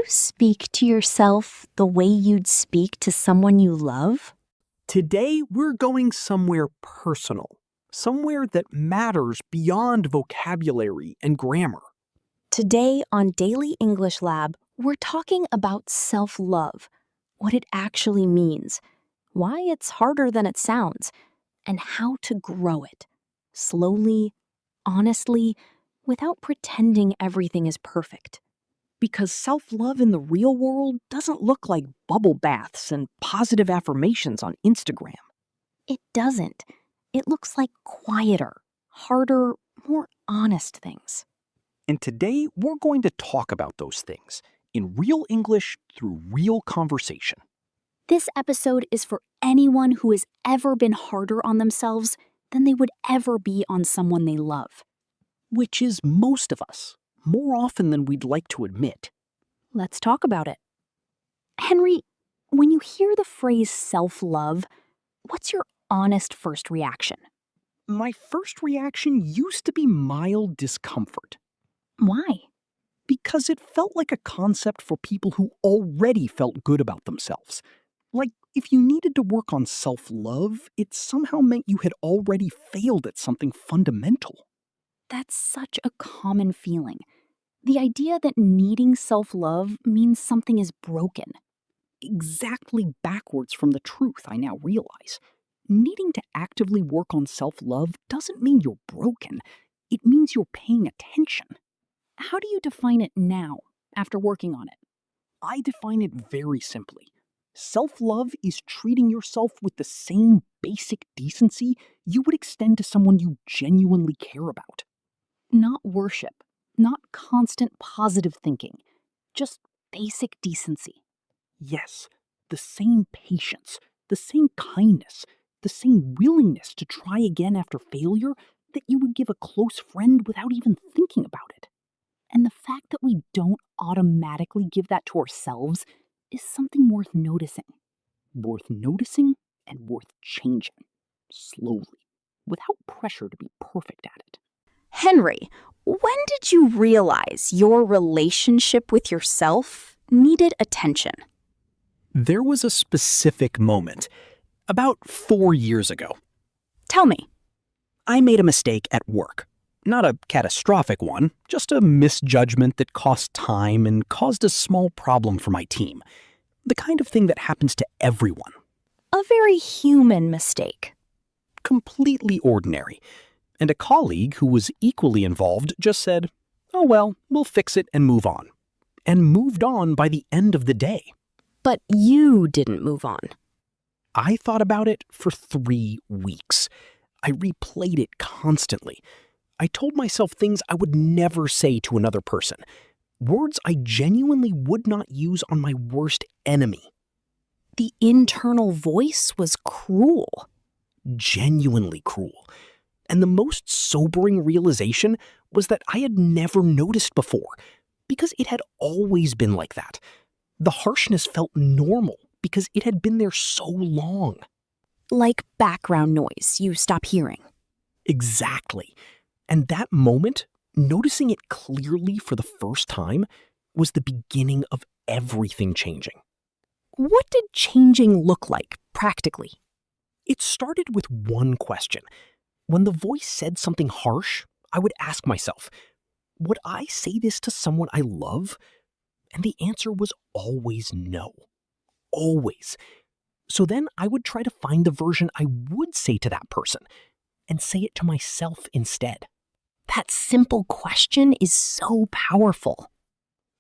speak to yourself the way you'd speak to someone you love? Today, we're going somewhere personal, somewhere that matters beyond vocabulary and grammar. Today on Daily English Lab, we're talking about self-love, what it actually means, why it's harder than it sounds, and how to grow it. Slowly, honestly, without pretending everything is perfect. Because self-love in the real world doesn't look like bubble baths and positive affirmations on Instagram. It doesn't. It looks like quieter, harder, more honest things. And today, we're going to talk about those things in real English through real conversation. This episode is for anyone who has ever been harder on themselves than they would ever be on someone they love. Which is most of us, more often than we'd like to admit. Let's talk about it. Henry, when you hear the phrase self-love, what's your honest first reaction? My first reaction used to be mild discomfort. Why? Because it felt like a concept for people who already felt good about themselves. Like, if you needed to work on self-love, it somehow meant you had already failed at something fundamental. That's such a common feeling. The idea that needing self-love means something is broken. Exactly backwards from the truth, I now realize. Needing to actively work on self-love doesn't mean you're broken. It means you're paying attention. How do you define it now, after working on it? I define it very simply. Self-love is treating yourself with the same basic decency you would extend to someone you genuinely care about. Not worship, not constant positive thinking, just basic decency. Yes, the same patience, the same kindness, the same willingness to try again after failure that you would give a close friend without even thinking about it. And the fact that we don't automatically give that to ourselves is something worth noticing. Worth noticing and worth changing. Slowly, without pressure to be perfect at it. Henry, when did you realize your relationship with yourself needed attention? There was a specific moment, about 4 years ago. Tell me. I made a mistake at work. Not a catastrophic one, just a misjudgment that cost time and caused a small problem for my team. The kind of thing that happens to everyone. A very human mistake. Completely ordinary. And a colleague who was equally involved just said, "Oh well, we'll fix it and move on." And moved on by the end of the day. But you didn't move on. I thought about it for 3 weeks. I replayed it constantly. I told myself things I would never say to another person. Words I genuinely would not use on my worst enemy. The internal voice was cruel. Genuinely cruel. And the most sobering realization was that I had never noticed before, because it had always been like that. The harshness felt normal because it had been there so long. Like background noise you stop hearing. Exactly. And that moment, noticing it clearly for the first time, was the beginning of everything changing. What did changing look like, practically? It started with one question. When the voice said something harsh, I would ask myself, would I say this to someone I love? And the answer was always no. Always. So then I would try to find the version I would say to that person and say it to myself instead. That simple question is so powerful.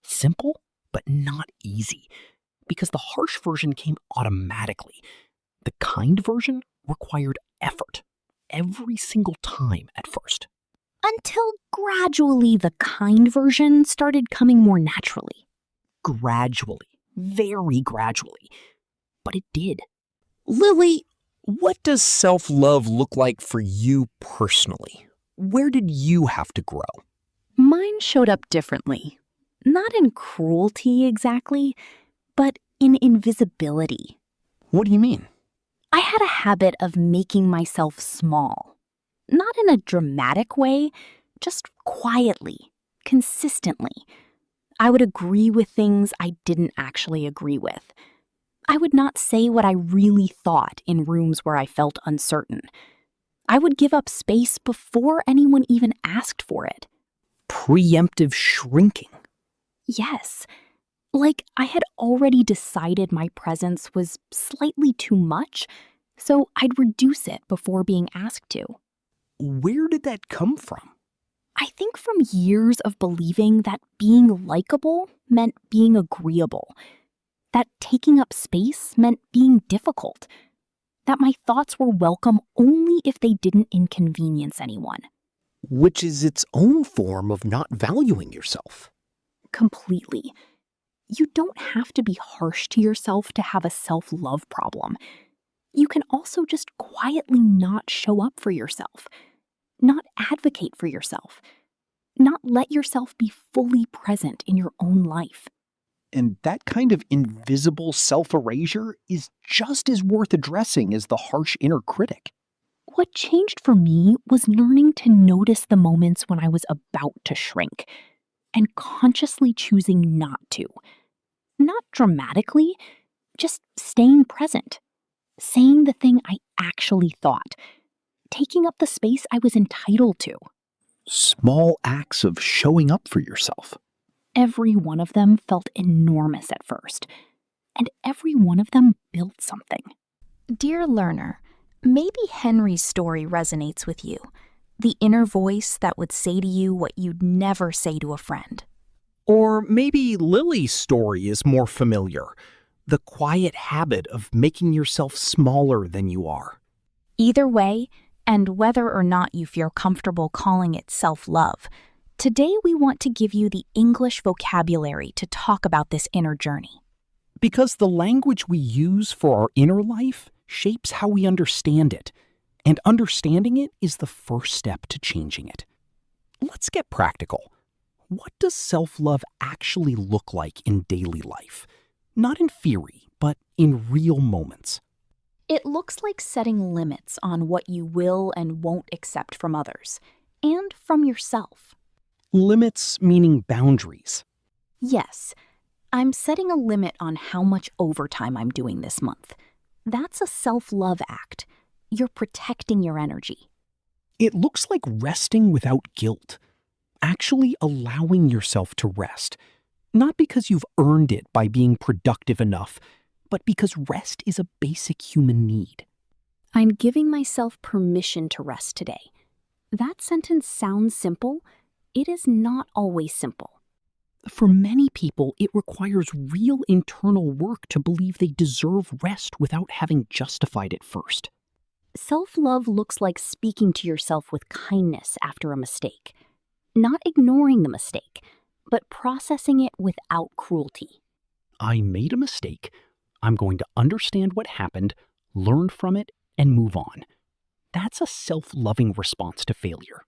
Simple, but not easy, because the harsh version came automatically. The kind version required effort every single time at first. Until gradually the kind version started coming more naturally. Gradually, very gradually. But it did. Lily, what does self-love look like for you personally? Where did you have to grow? Mine showed up differently. Not in cruelty exactly, but in invisibility. What do you mean? I had a habit of making myself small. Not in a dramatic way, just quietly, consistently. I would agree with things I didn't actually agree with. I would not say what I really thought in rooms where I felt uncertain. I would give up space before anyone even asked for it. Preemptive shrinking. Yes, like I had already decided my presence was slightly too much, so I'd reduce it before being asked to. Where did that come from? I think from years of believing that being likable meant being agreeable, that taking up space meant being difficult, that my thoughts were welcome only if they didn't inconvenience anyone. Which is its own form of not valuing yourself. Completely. You don't have to be harsh to yourself to have a self-love problem. You can also just quietly not show up for yourself, not advocate for yourself, not let yourself be fully present in your own life. And that kind of invisible self-erasure is just as worth addressing as the harsh inner critic. What changed for me was learning to notice the moments when I was about to shrink and consciously choosing not to. Not dramatically, just staying present, saying the thing I actually thought, taking up the space I was entitled to. Small acts of showing up for yourself. Every one of them felt enormous at first, and every one of them built something. Dear learner, maybe Henry's story resonates with you. The inner voice that would say to you what you'd never say to a friend. Or maybe Lily's story is more familiar. The quiet habit of making yourself smaller than you are. Either way, and whether or not you feel comfortable calling it self-love, today we want to give you the English vocabulary to talk about this inner journey. Because the language we use for our inner life shapes how we understand it, and understanding it is the first step to changing it. Let's get practical. What does self-love actually look like in daily life? Not in theory, but in real moments. It looks like setting limits on what you will and won't accept from others, and from yourself. Limits meaning boundaries. Yes, I'm setting a limit on how much overtime I'm doing this month. That's a self-love act. You're protecting your energy. It looks like resting without guilt. Actually allowing yourself to rest. Not because you've earned it by being productive enough, but because rest is a basic human need. I'm giving myself permission to rest today. That sentence sounds simple. It is not always simple. For many people, it requires real internal work to believe they deserve rest without having justified it first. Self-love looks like speaking to yourself with kindness after a mistake. Not ignoring the mistake, but processing it without cruelty. I made a mistake. I'm going to understand what happened, learn from it, and move on. That's a self-loving response to failure.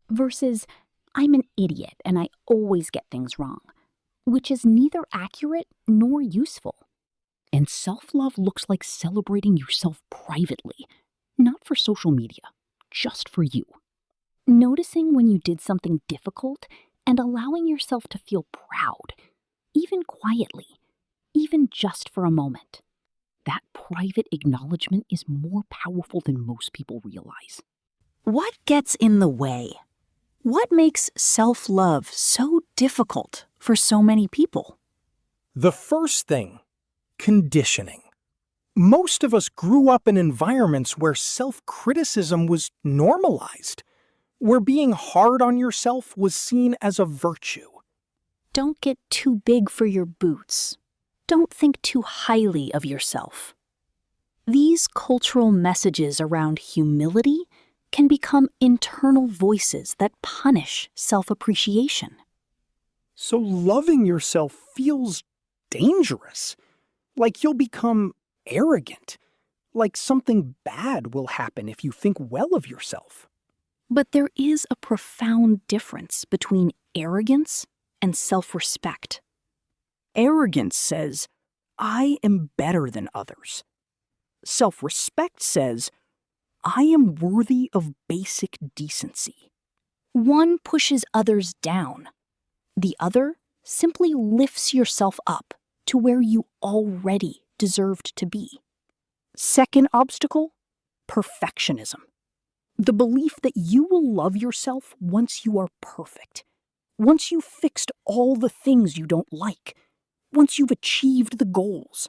Versus, I'm an idiot and I always get things wrong, which is neither accurate nor useful. And self-love looks like celebrating yourself privately, not for social media, just for you. Noticing when you did something difficult and allowing yourself to feel proud, even quietly, even just for a moment. That private acknowledgement is more powerful than most people realize. What gets in the way? What makes self-love so difficult for so many people? The first thing, conditioning. Most of us grew up in environments where self-criticism was normalized, where being hard on yourself was seen as a virtue. Don't get too big for your boots. Don't think too highly of yourself. These cultural messages around humility can become internal voices that punish self-appreciation. So loving yourself feels dangerous, like you'll become arrogant, like something bad will happen if you think well of yourself. But there is a profound difference between arrogance and self-respect. Arrogance says, I am better than others. Self-respect says, I am worthy of basic decency. One pushes others down. The other simply lifts yourself up to where you already deserved to be. Second obstacle, perfectionism. The belief that you will love yourself once you are perfect, once you've fixed all the things you don't like, once you've achieved the goals,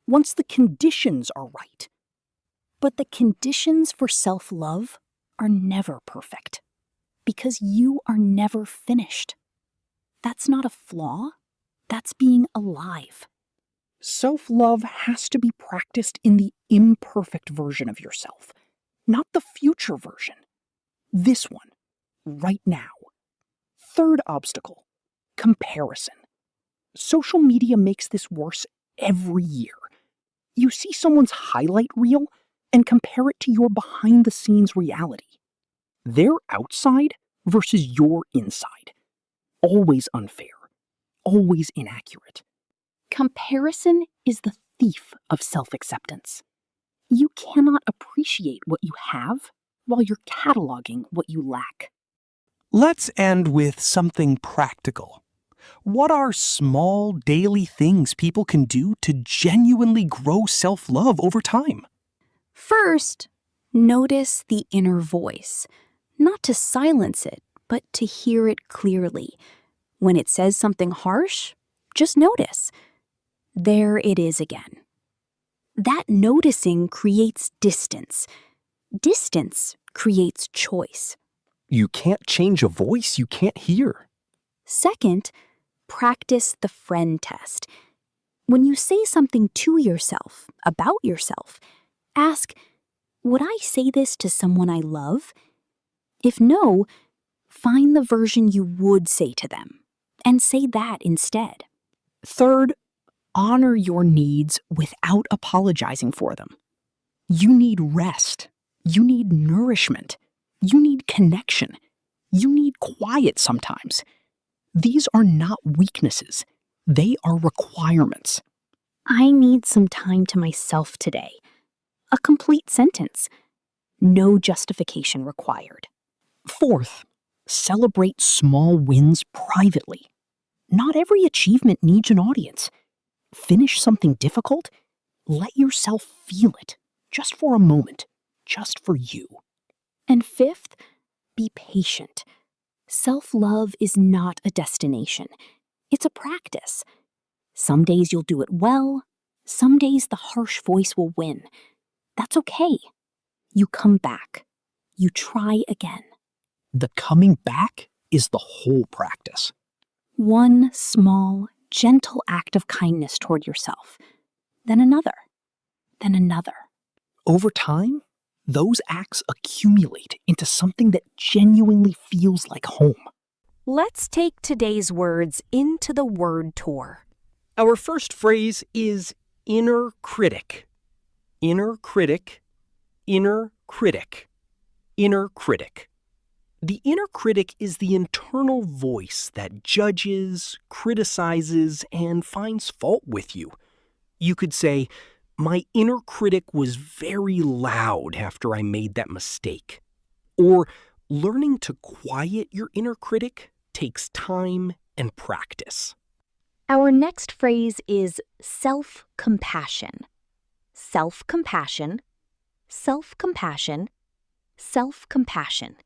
once the conditions are right. But the conditions for self-love are never perfect, because you are never finished. That's not a flaw, that's being alive. Self-love has to be practiced in the imperfect version of yourself, not the future version. This one, right now. Third obstacle, comparison. Social media makes this worse every year. You see someone's highlight reel and compare it to your behind-the-scenes reality. Their outside versus your inside. Always unfair. Always inaccurate. Comparison is the thief of self-acceptance. You cannot appreciate what you have while you're cataloging what you lack. Let's end with something practical. What are small daily things people can do to genuinely grow self-love over time? First, notice the inner voice. Not to silence it, but to hear it clearly. When it says something harsh, just notice. There it is again. That noticing creates distance. Distance creates choice. You can't change a voice you can't hear. Second, practice the friend test. When you say something to yourself, about yourself, ask, would I say this to someone I love? If no, find the version you would say to them, and say that instead. Third, honor your needs without apologizing for them. You need rest. You need nourishment. You need connection. You need quiet sometimes. These are not weaknesses. They are requirements. I need some time to myself today. A complete sentence. No justification required. Fourth, celebrate small wins privately. Not every achievement needs an audience. Finish something difficult, let yourself feel it, just for a moment, just for you. And fifth, be patient. Self-love is not a destination. It's a practice. Some days you'll do it well. Some days the harsh voice will win. That's okay. You come back. You try again. The coming back is the whole practice. One small, gentle act of kindness toward yourself. Then another. Then another. Over time, those acts accumulate into something that genuinely feels like home. Let's take today's words into the word tour. Our first phrase is inner critic. Inner critic, inner critic, inner critic. The inner critic is the internal voice that judges, criticizes, and finds fault with you. You could say, my inner critic was very loud after I made that mistake. Or learning to quiet your inner critic takes time and practice. Our next phrase is self-compassion. Self-compassion, self-compassion, self-compassion.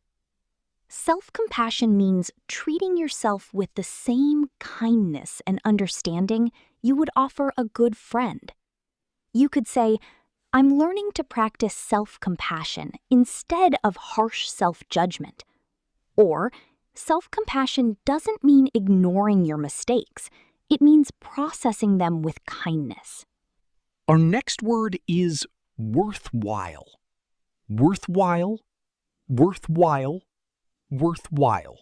Self-compassion means treating yourself with the same kindness and understanding you would offer a good friend. You could say, I'm learning to practice self-compassion instead of harsh self-judgment. Or, self-compassion doesn't mean ignoring your mistakes. It means processing them with kindness. Our next word is worthwhile. Worthwhile, worthwhile, worthwhile.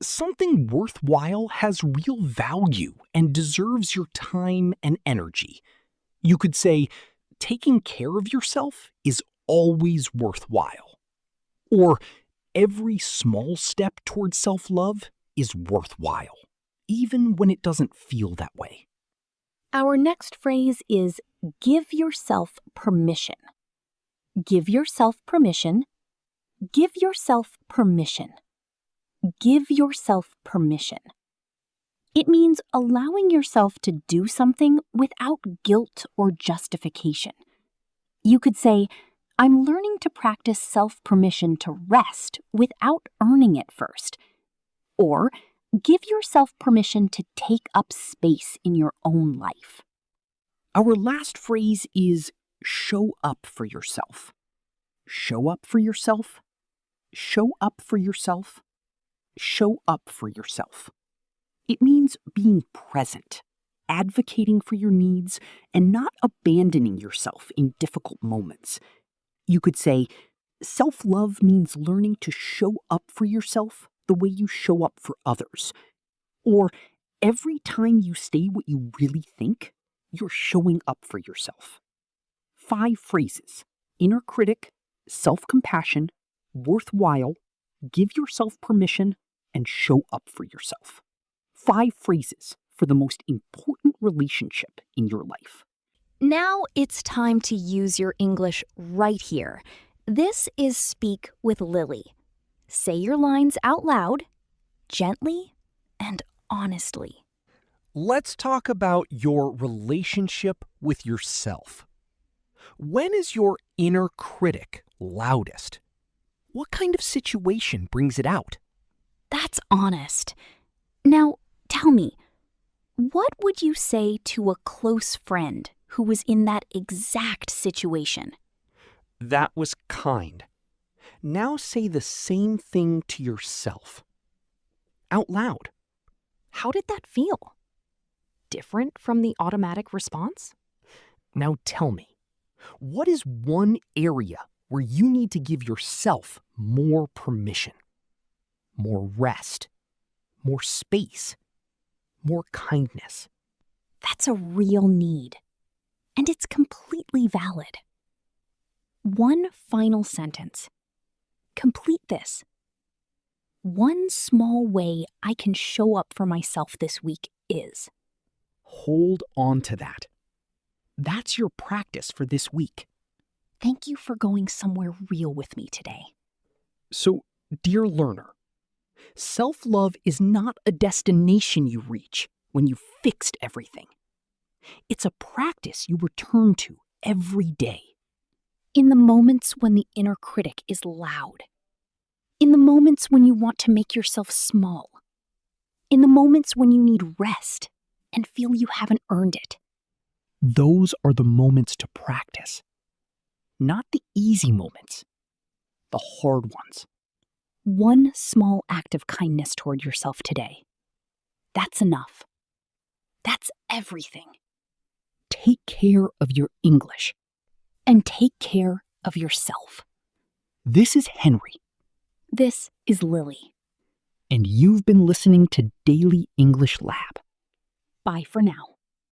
Something worthwhile has real value and deserves your time and energy. You could say, taking care of yourself is always worthwhile. Or, every small step towards self-love is worthwhile, even when it doesn't feel that way. Our next phrase is give yourself permission. Give yourself permission. Give yourself permission. Give yourself permission. It means allowing yourself to do something without guilt or justification. You could say, I'm learning to practice self-permission to rest without earning it first. Or, give yourself permission to take up space in your own life. Our last phrase is show up for yourself. Show up for yourself. Show up for yourself. Show up for yourself. It means being present, advocating for your needs, and not abandoning yourself in difficult moments. You could say, self-love means learning to show up for yourself the way you show up for others. Or every time you say what you really think, you're showing up for yourself. 5 phrases: inner critic, self-compassion, worthwhile, give yourself permission, and show up for yourself. 5 phrases for the most important relationship in your life. Now it's time to use your English right here. This is Speak with Lily. Say your lines out loud, gently and honestly. Let's talk about your relationship with yourself. When is your inner critic loudest? What kind of situation brings it out? That's honest. Now, tell me, what would you say to a close friend who was in that exact situation? That was kind. Now say the same thing to yourself. Out loud. How did that feel? Different from the automatic response? Now tell me, what is one area where you need to give yourself more permission, more rest, more space, more kindness? That's a real need, and it's completely valid. One final sentence. Complete this. One small way I can show up for myself this week is. Hold on to that. That's your practice for this week. Thank you for going somewhere real with me today. So, dear learner, self-love is not a destination you reach when you've fixed everything. It's a practice you return to every day. In the moments when the inner critic is loud. In the moments when you want to make yourself small. In the moments when you need rest and feel you haven't earned it. Those are the moments to practice. Not the easy moments, the hard ones. One small act of kindness toward yourself today. That's enough. That's everything. Take care of your English. And take care of yourself. This is Henry. This is Lily. And you've been listening to Daily English Lab. Bye for now.